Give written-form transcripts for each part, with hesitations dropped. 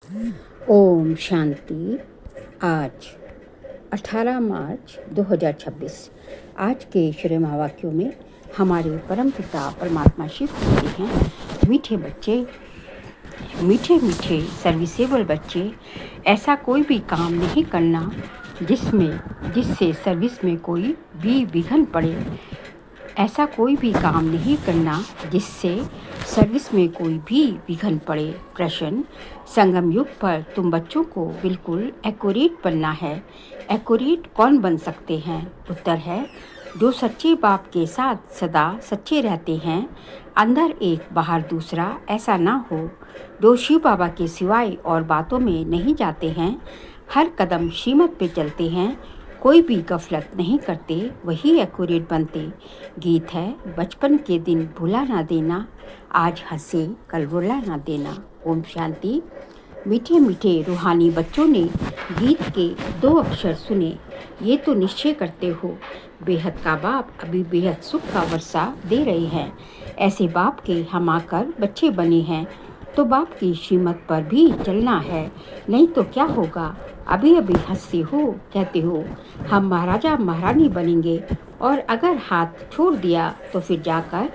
ओम शांति। आज 18 मार्च 2026। आज के श्री महावाक्यों में हमारे परम पिता परमात्मा शिव कहते हैं, मीठे बच्चे, मीठे मीठे सर्विसेबल बच्चे, ऐसा कोई भी काम नहीं करना जिससे सर्विस में कोई भी विघ्न पड़े। ऐसा कोई भी काम नहीं करना जिससे सर्विस में कोई भी विघ्न पड़े। प्रश्न: संगम युग पर तुम बच्चों को बिल्कुल एक्यूरेट बनना है। एक्यूरेट कौन बन सकते हैं? उत्तर है, जो सच्चे बाप के साथ सदा सच्चे रहते हैं, अंदर एक बाहर दूसरा। ऐसा ना हो जो शिव बाबा के सिवाय और बातों में नहीं जाते हैं, हर कदम श्रीमत पे चलते हैं, कोई भी गफलत नहीं करते, वही एक्यूरेट बनते। गीत है, बचपन के दिन भुला ना देना, आज हंसे कल रुला ना देना। ओम शांति। मीठे मीठे रूहानी बच्चों ने गीत के 2 अक्षर सुने, ये तो निश्चय करते हो बेहद का बाप अभी बेहद सुख का वर्षा दे रहे हैं। ऐसे बाप के हम आकर बच्चे बने हैं, तो बाप की श्रीमत पर भी चलना है, नहीं तो क्या होगा। अभी अभी हंसते हो, कहते हो हम महाराजा महारानी बनेंगे, और अगर हाथ छोड़ दिया तो फिर जाकर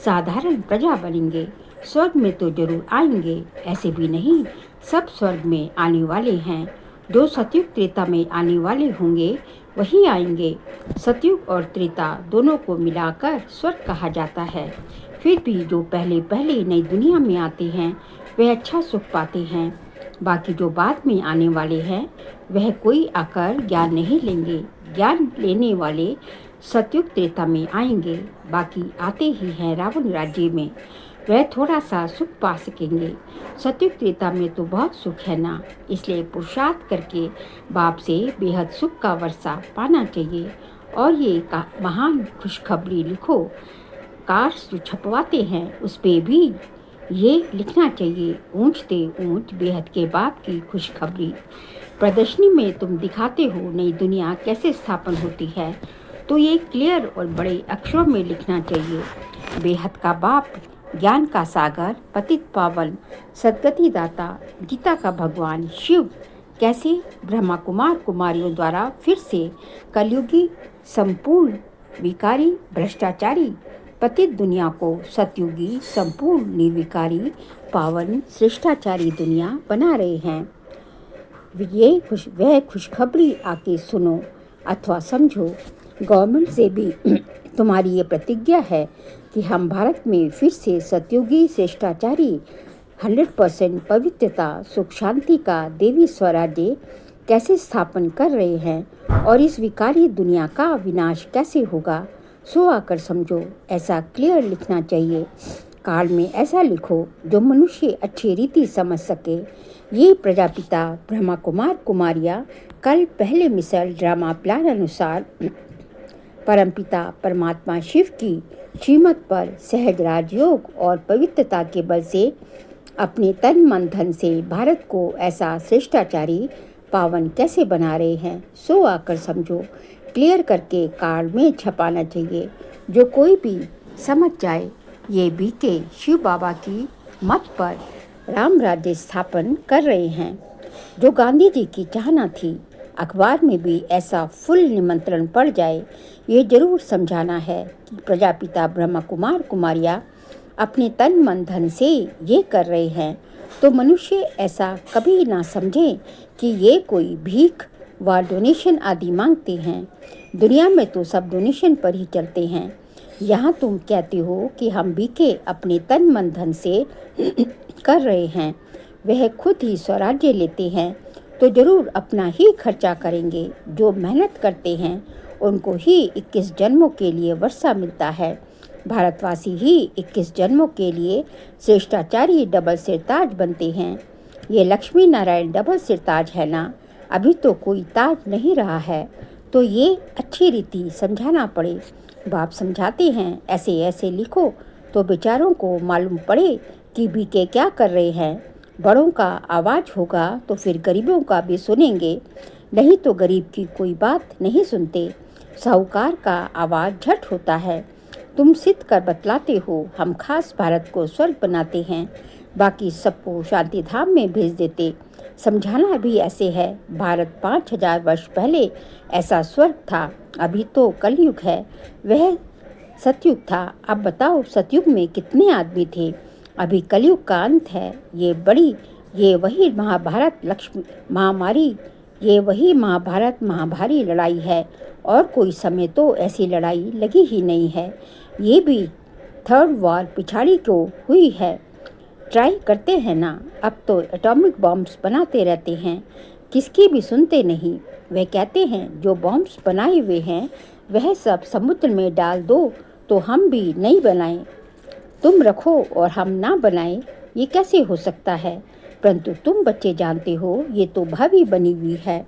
साधारण प्रजा बनेंगे। स्वर्ग में तो जरूर आएंगे, ऐसे भी नहीं, सब स्वर्ग में आने वाले हैं। जो सतयुग त्रेता में आने वाले होंगे वही आएंगे। सतयुग और त्रेता दोनों को मिलाकर स्वर्ग कहा जाता है। फिर भी जो पहले पहले नई दुनिया में आते हैं वे अच्छा सुख पाते हैं। बाकी जो बाद में आने वाले हैं वह कोई आकर ज्ञान नहीं लेंगे। ज्ञान लेने वाले सतयुग त्रेता में आएंगे, बाकी आते ही हैं रावण राज्य में, वह थोड़ा सा सुख पा सकेंगे। सतयुग त्रेता में तो बहुत सुख है ना, इसलिए पुरुषार्थ करके बाप से बेहद सुख का वर्षा पाना चाहिए। और ये महान खुशखबरी लिखो, कार्ड्स जो छपवाते हैं उस पे भी ये लिखना चाहिए, ऊंचते ऊंच बेहद के बाप की खुशखबरी। प्रदर्शनी में तुम दिखाते हो नई दुनिया कैसे स्थापन होती है, तो ये क्लियर और बड़े अक्षरों में लिखना चाहिए। बेहद का बाप, ज्ञान का सागर, पतित पावन, सदगति दाता, गीता का भगवान शिव कैसे ब्रह्मा कुमार कुमारियों द्वारा फिर से कलयुगी संपूर्ण विकारी भ्रष्टाचारी पतित दुनिया को सतयुगी संपूर्ण निर्विकारी पावन श्रेष्ठाचारी दुनिया बना रहे हैं। वह खुशखबरी आके सुनो अथवा समझो। गवर्नमेंट से भी तुम्हारी ये प्रतिज्ञा है कि हम भारत में फिर से सतयुगी श्रेष्ठाचारी 100% पवित्रता सुख शांति का देवी स्वराज्य कैसे स्थापन कर रहे हैं, और इस विकारी दुनिया का विनाश कैसे होगा, सो आकर समझो। ऐसा क्लियर लिखना चाहिए। कार्ड में ऐसा लिखो जो मनुष्य अच्छी रीति समझ सके। ये प्रजापिता ब्रह्मा कुमार कुमारियाँ कल पहले मिसल ड्रामा प्लान अनुसार परमपिता परमात्मा शिव की श्रीमत पर सहज राजयोग और पवित्रता के बल से अपने तन मन धन से भारत को ऐसा श्रेष्ठाचारी पावन कैसे बना रहे हैं, सो आकर समझो। क्लियर करके कार्ड में छपाना चाहिए, जो कोई भी समझ जाए ये भी के शिव बाबा की मत पर राम राज्य स्थापन कर रहे हैं, जो गांधी जी की चाहना थी। अखबार में भी ऐसा फुल निमंत्रण पड़ जाए, ये जरूर समझाना है कि प्रजापिता ब्रह्मा कुमार कुमारियाँ अपने तन मन धन से ये कर रहे हैं, तो मनुष्य ऐसा कभी ना समझे कि ये कोई भीख व डोनेशन आदि मांगते हैं। दुनिया में तो सब डोनेशन पर ही चलते हैं। यहाँ तुम कहते हो कि हम भीखे अपने तन मन धन से कर रहे हैं, वह खुद ही स्वराज्य लेते हैं तो जरूर अपना ही खर्चा करेंगे। जो मेहनत करते हैं उनको ही 21 जन्मों के लिए वर्षा मिलता है। भारतवासी ही 21 जन्मों के लिए श्रेष्ठाचारी डबल सिरताज बनते हैं। ये लक्ष्मी नारायण डबल सिरताज है ना, अभी तो कोई ताज नहीं रहा है, तो ये अच्छी रीति समझाना पड़े। बाप समझाते हैं ऐसे ऐसे लिखो तो बेचारों को मालूम पड़े कि बीके क्या कर रहे हैं। बड़ों का आवाज़ होगा तो फिर गरीबों का भी सुनेंगे, नहीं तो गरीब की कोई बात नहीं सुनते। साहूकार का आवाज़ झट होता है। तुम सिद्ध कर बतलाते हो हम खास भारत को स्वर्ग बनाते हैं, बाकी सबको शांति धाम में भेज देते। समझाना भी ऐसे है। भारत 5000 वर्ष पहले ऐसा स्वर्ग था, अभी तो कलयुग है, वह सतयुग था। अब बताओ सतयुग में कितने आदमी थे? अभी कलयुग का अंत है। ये वही महाभारत लक्ष्मी महामारी ये वही महाभारत महाभारी लड़ाई है, और कोई समय तो ऐसी लड़ाई लगी ही नहीं है। ये भी थर्ड वॉर पिछाड़ी को हुई है। ट्राई करते हैं ना, अब तो एटॉमिक बॉम्ब्स बनाते रहते हैं, किसकी भी सुनते नहीं। वे कहते हैं जो बॉम्ब्स बनाए हुए हैं वह सब समुद्र में डाल दो तो हम भी नहीं बनाएं। तुम रखो और हम ना बनाएं, ये कैसे हो सकता है? परंतु तुम बच्चे जानते हो ये तो भावी बनी हुई है,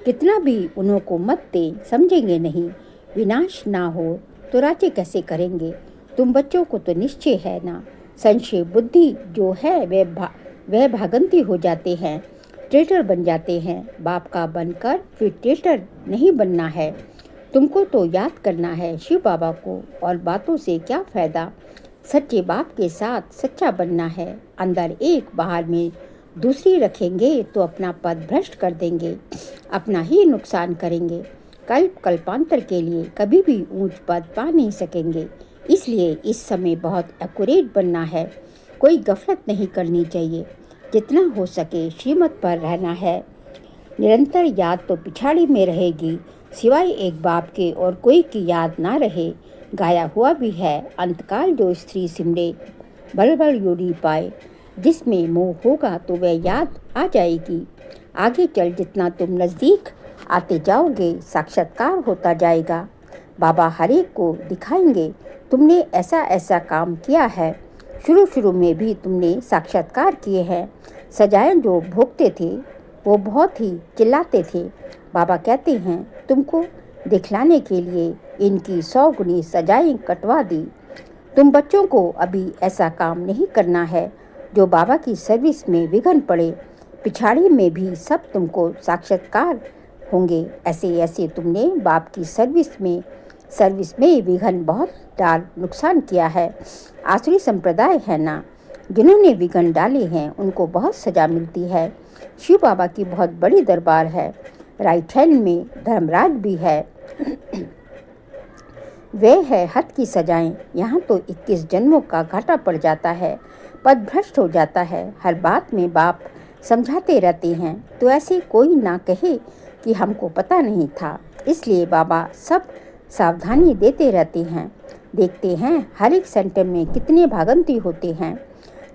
कितना भी उन्हों को मत दे समझेंगे नहीं। विनाश ना हो तो राज्य कैसे करेंगे? तुम बच्चों को तो निश्चय है ना, संशय बुद्धि जो है वह भागंती हो जाते हैं, ट्रेटर बन जाते हैं। बाप का बनकर फिर ट्रेटर नहीं बनना है। तुमको तो याद करना है शिव बाबा को, और बातों से क्या फ़ायदा। सच्चे बाप के साथ सच्चा बनना है। अंदर एक बाहर में दूसरी रखेंगे तो अपना पद भ्रष्ट कर देंगे, अपना ही नुकसान करेंगे। कल्पांतर के लिए कभी भी ऊंच पद पा नहीं सकेंगे। इसलिए इस समय बहुत एक्यूरेट बनना है, कोई गफलत नहीं करनी चाहिए। जितना हो सके श्रीमत पर रहना है। निरंतर याद तो पिछाड़ी में रहेगी, सिवाय एक बाप के और कोई की याद ना रहे। गाया हुआ भी है, अंतकाल जो स्त्री सिमरे बल बल योड़ी पाए। जिसमें मोह होगा तो वह याद आ जाएगी। आगे चल जितना तुम नज़दीक आते जाओगे साक्षात्कार होता जाएगा। बाबा हर एक को दिखाएंगे तुमने ऐसा ऐसा काम किया है। शुरू में भी तुमने साक्षात्कार किए हैं। सजाएं जो भोगते थे वो बहुत ही चिल्लाते थे। बाबा कहते हैं तुमको दिखलाने के लिए इनकी 100 गुनी सजाएं कटवा दी। तुम बच्चों को अभी ऐसा काम नहीं करना है जो बाबा की सर्विस में विघ्न पड़े। पिछाड़ी में भी सब तुमको साक्षात्कार होंगे। ऐसे तुमने बाप की सर्विस में विघ्न बहुत डाल नुकसान किया है। आसुरी संप्रदाय है ना, जिन्होंने विघ्न डाले हैं उनको बहुत सजा मिलती है। शिव बाबा की बहुत बड़ी दरबार है। राइट हैंड में धर्मराज भी है। वे है हद की सजाएं। यहाँ तो 21 जन्मों का घाटा पड़ जाता है, पद भ्रष्ट हो जाता है। हर बात में बाप समझाते रहते हैं तो ऐसे कोई ना कहे कि हमको पता नहीं था। इसलिए बाबा सब सावधानी देते रहते हैं। देखते हैं हर एक सेंटर में कितने भागंती होते हैं,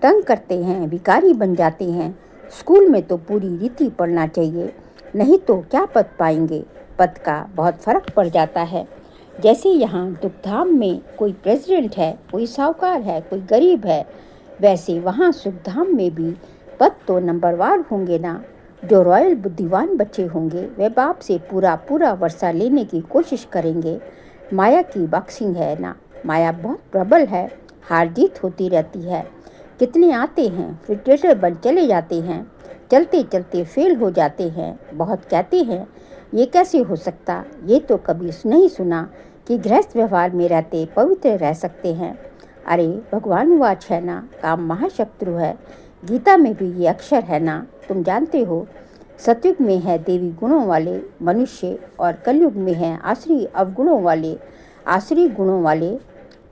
तंग करते हैं, भिखारी बन जाते हैं। स्कूल में तो पूरी रीति पढ़ना चाहिए, नहीं तो क्या पद पाएंगे। पद का बहुत फर्क पड़ जाता है। जैसे यहाँ दुखधाम में कोई प्रेसिडेंट है, कोई साहूकार है, कोई गरीब है, वैसे वहाँ सुखधाम में भी पद तो नंबरवार होंगे ना। जो रॉयल बुद्धिवान बच्चे होंगे वे बाप से पूरा वर्षा लेने की कोशिश करेंगे। माया की बॉक्सिंग है ना, माया बहुत प्रबल है, हार जीत होती रहती है। कितने आते हैं फिर ट्रेटर बन चले जाते हैं, चलते चलते फेल हो जाते हैं। बहुत कहते हैं ये कैसे हो सकता, ये तो कभी नहीं सुना कि गृहस्थ व्यवहार में रहते पवित्र रह सकते हैं। अरे भगवान वाच है ना, काम महाशत्रु है। गीता में भी ये अक्षर है ना, तुम जानते हो। सतयुग में है देवी गुणों वाले मनुष्य और कलयुग में है आसुरी अवगुणों वाले। आसुरी गुणों वाले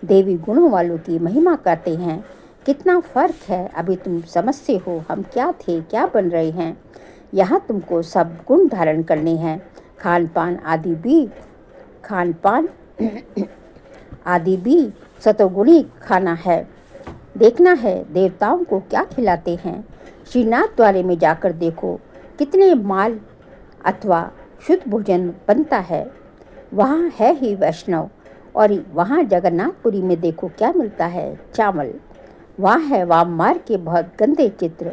देवी गुणों वालों की महिमा करते हैं। कितना फ़र्क है, अभी तुम समझते हो हम क्या थे क्या बन रहे हैं। यहाँ तुमको सब गुण धारण करने हैं। खान पान आदि भी सतोगुणी खाना है। देखना है देवताओं को क्या खिलाते हैं। श्रीनाथ द्वारे में जाकर देखो कितने माल अथवा शुद्ध भोजन बनता है। वहाँ है ही वैष्णव। और वहाँ जगन्नाथपुरी में देखो क्या मिलता है, चावल। वहाँ है वाममार के बहुत गंदे चित्र।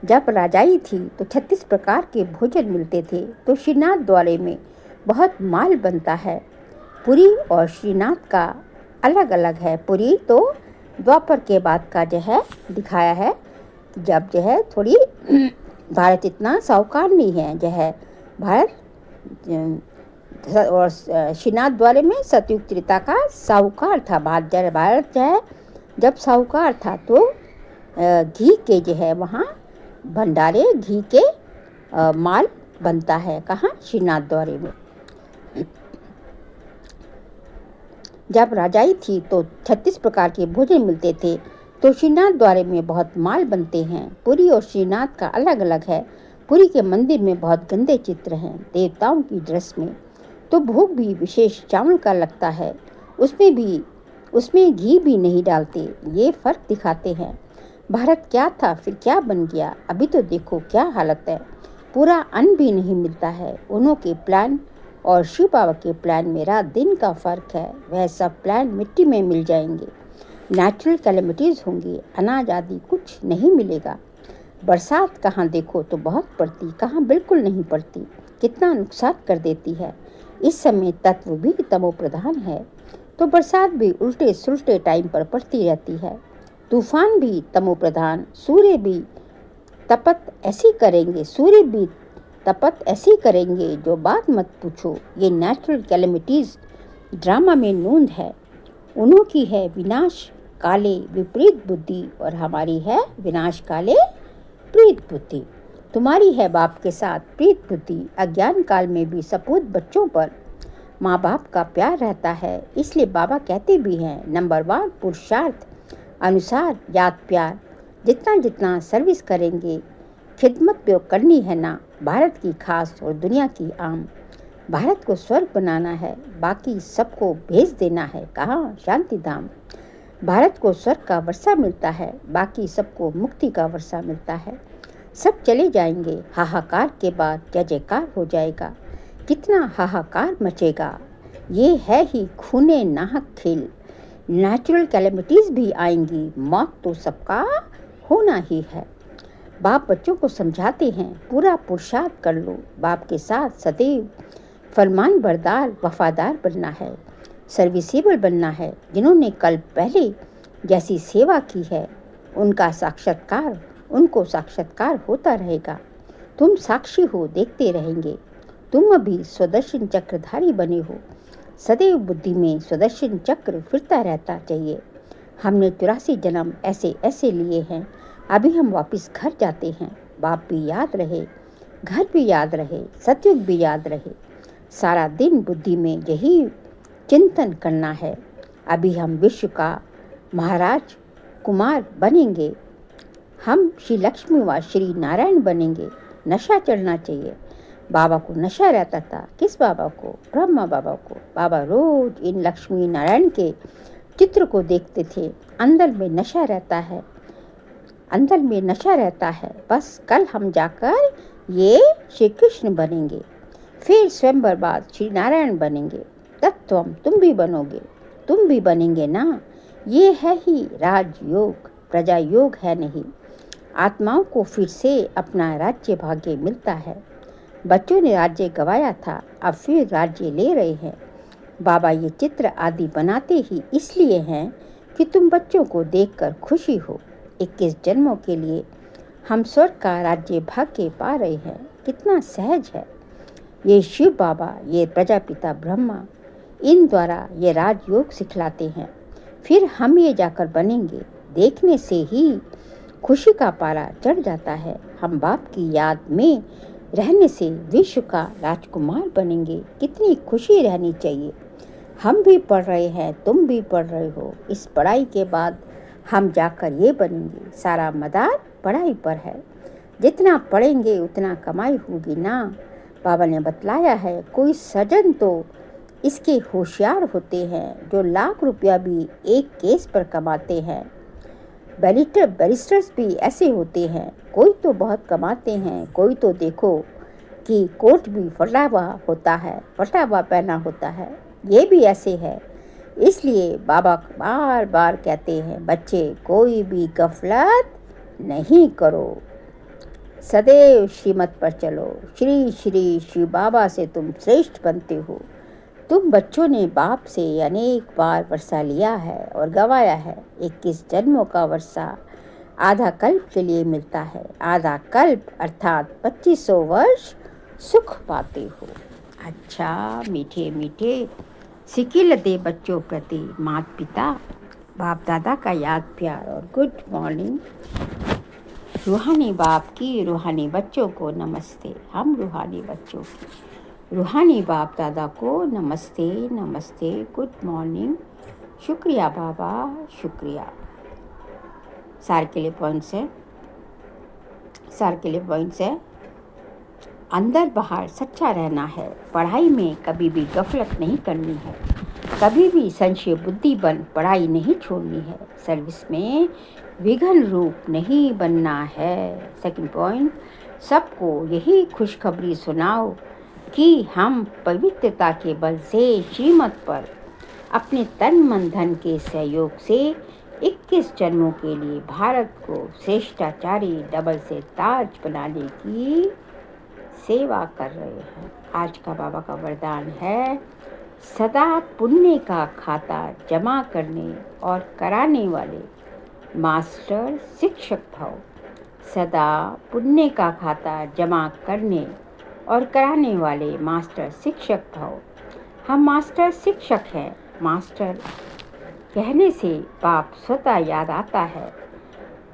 जब राजाई थी तो 36 प्रकार के भोजन मिलते थे, तो श्रीनाथ द्वारे में बहुत माल बनता है। पुरी और श्रीनाथ का अलग अलग है। पुरी तो द्वापर के बाद का जो है दिखाया है, जब जो है थोड़ी भारत इतना साहूकार नहीं है, जो है भारत और श्रीनाथ द्वारे में सतयुग त्रेता का साहूकार था। भारत जो है जब साहूकार था तो घी के जो है वहाँ भंडारे घी के माल बनता है। कहाँ? श्रीनाथ द्वारे में। जब राजाई थी तो 36 प्रकार के भोजन मिलते थे, तो श्रीनाथ द्वारे में बहुत माल बनते हैं। पुरी और श्रीनाथ का अलग अलग है। पुरी के मंदिर में बहुत गंदे चित्र हैं। देवताओं की ड्रेस में तो भोग भी विशेष चावल का लगता है, उसमें घी भी नहीं डालते। ये फर्क दिखाते हैं। भारत क्या था फिर क्या बन गया, अभी तो देखो क्या हालत है। पूरा अन्न भी नहीं मिलता है। उन्हों के प्लान और शिव बाबा के प्लान में रात दिन का फर्क है। वह सब प्लान मिट्टी में मिल जाएंगे। नेचुरल कैलेमिटीज़ होंगी, अनाज आदि कुछ नहीं मिलेगा। बरसात कहाँ देखो तो बहुत पड़ती, कहाँ बिल्कुल नहीं पड़ती। कितना नुकसान कर देती है। इस समय तत्व भी तमो प्रधान है, तो बरसात भी उल्टे सुलटे टाइम पर पड़ती रहती है। तूफान भी तमो प्रधान, सूर्य भी तपत ऐसी करेंगे जो बात मत पूछो। ये नेचुरल कैलेमिटीज़ ड्रामा में नूंद है। उन्हों की है विनाश काले विपरीत बुद्धि और हमारी है विनाश काले प्रीत बुद्धि। तुम्हारी है बाप के साथ प्रीत बुद्धि। अज्ञान काल में भी सपूत बच्चों पर माँ बाप का प्यार रहता है। इसलिए बाबा कहते भी हैं, नंबरवार पुरुषार्थ अनुसार याद प्यार। जितना जितना सर्विस करेंगे, खिदमत पे करनी है ना, भारत की खास और दुनिया की आम। भारत को स्वर्ग बनाना है, बाकी सबको भेज देना है। कहाँ? शांति धाम। भारत को स्वर्ग का वर्षा मिलता है, बाकी सबको मुक्ति का वर्षा मिलता है। सब चले जाएंगे, हाहाकार के बाद जय जयकार हो जाएगा। कितना हाहाकार मचेगा। ये है ही खूने नाहक खेल। नेचुरल कैलेमिटीज़ भी आएंगी, मौत तो सबका होना ही है। बाप बच्चों को समझाते हैं, पूरा पुरुषार्थ कर लो। बाप के साथ सदैव फरमान बरदार वफादार बनना है, सर्विसेबल बनना है। जिन्होंने कल पहले जैसी सेवा की है उनको साक्षात्कार होता रहेगा। तुम साक्षी हो, देखते रहेंगे। तुम अभी स्वदर्शन चक्रधारी बने हो। सदैव बुद्धि में स्वदर्शन चक्र फिरता रहता चाहिए। हमने 84 जन्म ऐसे लिए हैं। अभी हम वापस घर जाते हैं। बाप भी याद रहे, घर भी याद रहे, सतयुग भी याद रहे। सारा दिन बुद्धि में यही चिंतन करना है। अभी हम विश्व का महाराज कुमार बनेंगे। हम श्री लक्ष्मी व श्री नारायण बनेंगे। नशा चढ़ना चाहिए। बाबा को नशा रहता था। किस बाबा को? ब्रह्मा बाबा को। बाबा रोज इन लक्ष्मी नारायण के चित्र को देखते थे। अंदर में नशा रहता है। बस कल हम जाकर ये श्री कृष्ण बनेंगे, फिर स्वयंवर बाद श्री नारायण बनेंगे। तत्वम तुम भी बनेंगे ना। ये है ही राजयोग, प्रजा योग है नहीं। आत्माओं को फिर से अपना राज्य भाग्य मिलता है। बच्चों ने राज्य गवाया था, अब फिर राज्य ले रहे हैं। बाबा ये चित्र आदि बनाते ही इसलिए हैं कि तुम बच्चों को देखकर खुशी हो। 21 जन्मों के लिए हम स्वर्ग का राज्य भाग्य पा रहे हैं। कितना सहज है। ये शिव बाबा, ये प्रजापिता ब्रह्मा, इन द्वारा ये राजयोग सिखलाते हैं। फिर हम ये जाकर बनेंगे। देखने से ही खुशी का पारा चढ़ जाता है। हम बाप की याद में रहने से विश्व का राजकुमार बनेंगे। कितनी खुशी रहनी चाहिए। हम भी पढ़ रहे हैं, तुम भी पढ़ रहे हो। इस पढ़ाई के बाद हम जाकर ये बनेंगे। सारा मदार पढ़ाई पर है। जितना पढ़ेंगे उतना कमाई होगी ना। बाबा ने बतलाया है, कोई सज्जन तो इसके होशियार होते हैं जो लाख रुपया भी एक केस पर कमाते हैं। बैरिस्टर्स भी ऐसे होते हैं। कोई तो बहुत कमाते हैं, कोई तो देखो कि कोट भी फटा हुआ पहना होता है। ये भी ऐसे है। इसलिए बाबा बार बार कहते हैं, बच्चे कोई भी गफलत नहीं करो, सदैव श्रीमत पर चलो। श्री श्री शिव बाबा से तुम श्रेष्ठ बनते हो। तुम बच्चों ने बाप से अनेक बार वर्षा लिया है और गवाया है। 21 जन्मों का वर्षा आधा कल्प के लिए मिलता है। आधा कल्प अर्थात 2500 वर्ष सुख पाते हो। अच्छा, मीठे मीठे सिकिल दे बच्चों प्रति माता पिता बाप दादा का याद प्यार और गुड मॉर्निंग। रूहानी बाप की रूहानी बच्चों को नमस्ते। हम रूहानी बच्चों की रूहानी बाप दादा को नमस्ते नमस्ते, गुड मॉर्निंग, शुक्रिया बाबा, शुक्रिया। सार के लिए पॉइंट्स है। अंदर बाहर सच्चा रहना है। पढ़ाई में कभी भी गफलत नहीं करनी है। कभी भी संशय बुद्धि बन पढ़ाई नहीं छोड़नी है। सर्विस में विघ्न रूप नहीं बनना है। सेकंड पॉइंट, सबको यही खुशखबरी सुनाओ कि हम पवित्रता के बल से श्रीमत पर अपने तन मन धन के सहयोग से 21 जन्मों के लिए भारत को श्रेष्ठाचारी डबल से ताज बनाने की सेवा कर रहे हैं। आज का बाबा का वरदान है, सदा पुण्य का खाता जमा करने और कराने वाले मास्टर शिक्षक भव। सदा पुण्य का खाता जमा करने और कराने वाले मास्टर शिक्षक भव। हम मास्टर शिक्षक हैं। मास्टर कहने से बाप स्वतः याद आता है।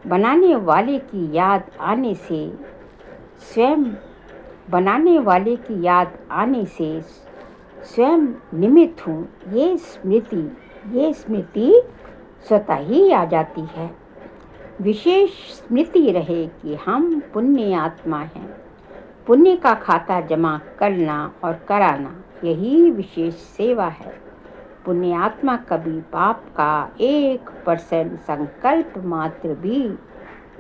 बनाने वाले की याद आने से स्वयं निमित्त हूँ। ये स्मृति स्वतः ही आ जाती है। विशेष स्मृति रहे कि हम पुण्य आत्मा हैं। पुण्य का खाता जमा करना और कराना, यही विशेष सेवा है। पुण्य आत्मा कभी पाप का 1% संकल्प मात्र भी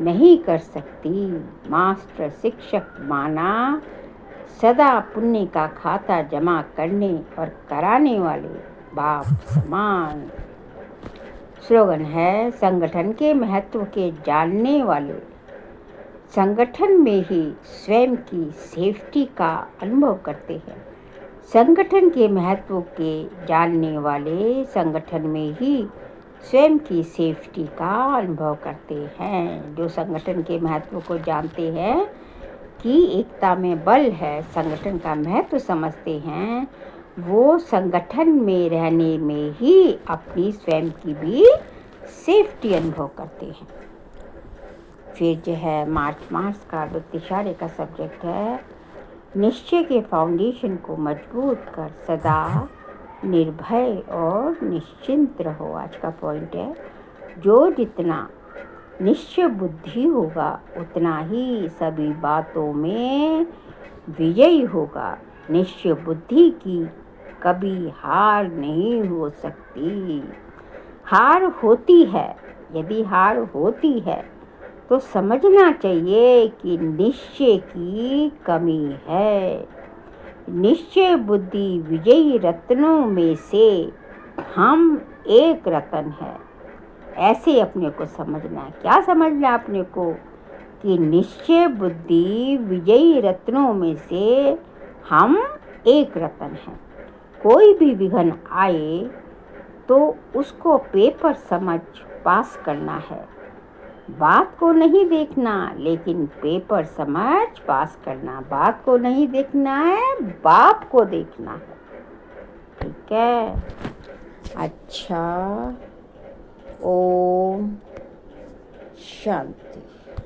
नहीं कर सकती। मास्टर शिक्षक माना सदा पुण्य का खाता जमा करने और कराने वाले बाप समान। स्लोगन है, संगठन के महत्व के जानने वाले संगठन में ही स्वयं की सेफ्टी का अनुभव करते हैं। संगठन के महत्व के जानने वाले संगठन में ही स्वयं की सेफ्टी का अनुभव करते हैं। जो संगठन के महत्व को जानते हैं कि एकता में बल है, संगठन का महत्व समझते हैं, वो संगठन में रहने में ही अपनी स्वयं की भी सेफ्टी अनुभव करते हैं। फिर जो है मार्च का वृत्तिशारे का सब्जेक्ट है, निश्चय के फाउंडेशन को मजबूत कर सदा निर्भय और निश्चिंत रहो। आज का पॉइंट है, जो जितना निश्चय बुद्धि होगा उतना ही सभी बातों में विजयी होगा। निश्चय बुद्धि की कभी हार नहीं हो सकती। हार होती है, यदि हार होती है तो समझना चाहिए कि निश्चय की कमी है। निश्चय बुद्धि विजयी रत्नों में से हम एक रत्न है। ऐसे अपने को समझना है। क्या समझना है अपने को? कि निश्चय बुद्धि विजयी रत्नों में से हम एक रत्न हैं। कोई भी विघ्न आए तो उसको पेपर समझ पास करना है। बात को नहीं देखना, लेकिन पेपर समझ पास करना। बात को नहीं देखना है, बाप को देखना है। ठीक है, अच्छा, ओम शांति।